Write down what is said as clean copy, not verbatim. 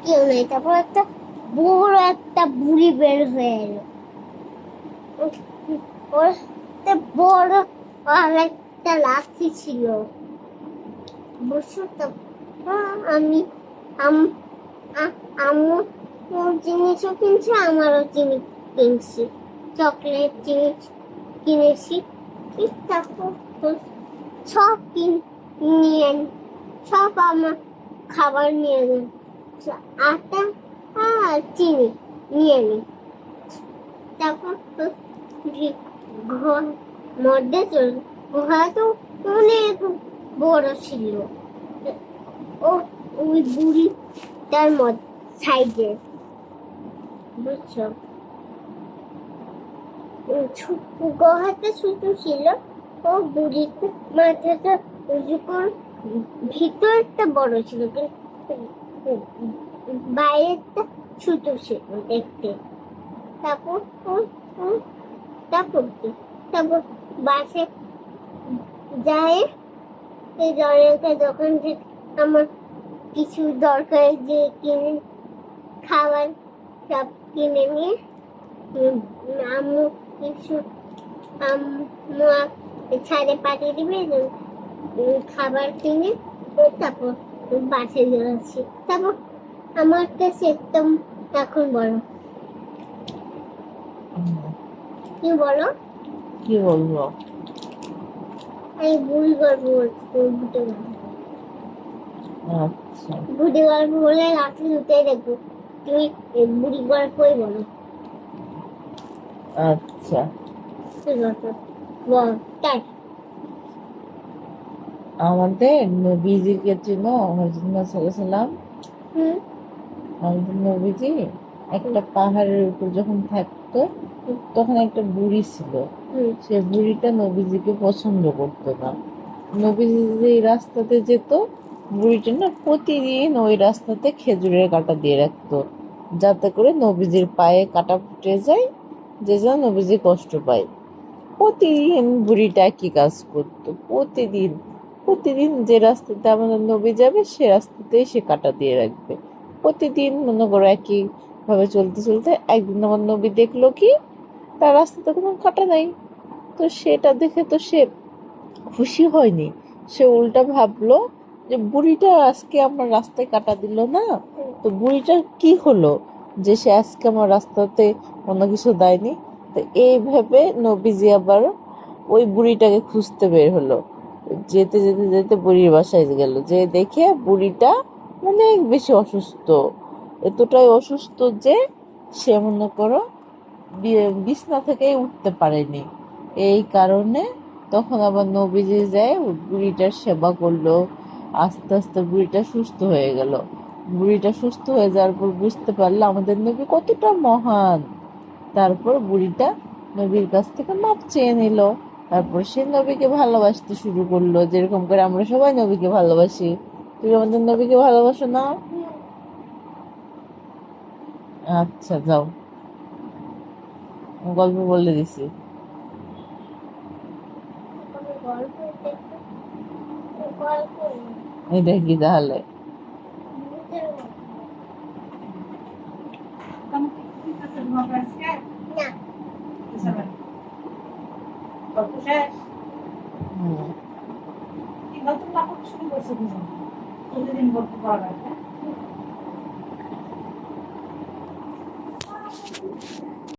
কেউ নেই। তারপর একটা বড় একটা বুড়ি বের হয়ে এলো। ওর একটা বড় আর একটা লাঠি ছিল। বুঝতাম আমি আম্মু জিনিসও কিনছে, আমারও জিনিস কিনছি, চকলেট জিনিস কিনেছি। তারপর সব নিয়ে সব আমার খাবার নিয়ে নেন, আটা আর চিনি নিয়ে নি। তারপর ঘর মধ্যে চল, ঘর তো অনেক বড় ছিল। ও ওই বুড়ি তার সাইডে, বুঝছো, গহাটা ছোট ছিল। ও বুড়িতে মাথাটা উঁচু করে, ভিতরটা বড় ছিল কিন্তু বাইরেটা ছোট ছিল দেখতে। তারপর তারপর কি, তারপর বাসে যায়, সেই জনকের দোকান থেকে আমার কিছু দরকার যে কিনে খাবার সব কিনে নিয়ে আম্মু কিছু আম্মু ছাদে পাঠিয়ে দিবে খাবার কিনে। তারপর বাসে যাচ্ছি। তারপর আমার কাছে একদম এখন বলো, কি বলো, কি বলবো? আমি বুড়ি গল্প বলতে আচ্ছা, বুড়ি গল্প বলে লাঠি দুটোই দেখবো। তুমি বুড়ি গল্পই বলো। আচ্ছা। কি গল্প বল তাই। আমাদের নবীজিকে চিনো? হযরত মুহাম্মদ সাল্লাল্লাহু আলাইহি সাল্লাম, হুম আমাদের নবীজি একটা পাহাড়ের উপর যখন থাকতো তখন একটা বুড়ি ছিল। হুম সে বুড়িটা নবীজিকে পছন্দ করতো না। নবীজি যে রাস্তাতে যেত, বুড়িটা না প্রতিদিন ওই রাস্তাতে খেজুরের কাঁটা দিয়ে রাখতো, যাতে করে নবীজির পায়ে কাঁটা ফুটে যায়, যে যেন নবীজি কষ্ট পায়। প্রতিদিন বুড়িটা একই কাজ করতো। প্রতিদিন প্রতিদিন যে রাস্তাতে আমাদের নবী যাবে সে রাস্তাতেই সে কাঁটা দিয়ে রাখবে। প্রতিদিন মনে করো একই ভাবে চলতে চলতে একদিন আমার নবী দেখলো কি তার রাস্তাতে কোনো কাঁটা নাই। তো সেটা দেখে তো সে খুশি হয়নি, সে উল্টা ভাবলো যে বুড়িটা আজকে আমার রাস্তায় কাটা দিল না, তো বুড়িটার কি হলো যে সে আজকে আমার রাস্তাতে অন্য কিছু দেয়নি। তো এই ভেবে নবীজি আবার ওই বুড়িটাকে খুঁজতে বের হলো। যেতে যেতে যেতে বুড়ির বাসায় গেল, যে দেখে বুড়িটা অনেক বেশি অসুস্থ, এতটাই অসুস্থ যে সে মনে করো বিছনা থেকে উঠতে পারেনি। এই কারণে তখন আবার নবীজি যায় বুড়িটার সেবা করলো। আস্তে আস্তে বুড়িটা সুস্থ হয়ে গেল। বুড়িটা সুস্থ হয়ে যাওয়ার পর বুঝতে পারলো আমাদের নবী কতটা মহান। তারপর বুড়িটা নবীর কাছ থেকে মাপ চেয়ে নিল। তারপর সে নবীকে ভালোবাসতে শুরু করলো, যেরকম করে আমরা সবাই নবীকে ভালোবাসি। তুমি আমাদের নবীকে ভালোবাসো না? আচ্ছা, যাও, গল্প বলে দিছি। গল্প গল্প এটা কি তাহলে? না গল্প শেষ? হুম। কি নতুন নাটক শুরু করছে দুজন, প্রতিদিন গল্প করা হয়, হ্যাঁ?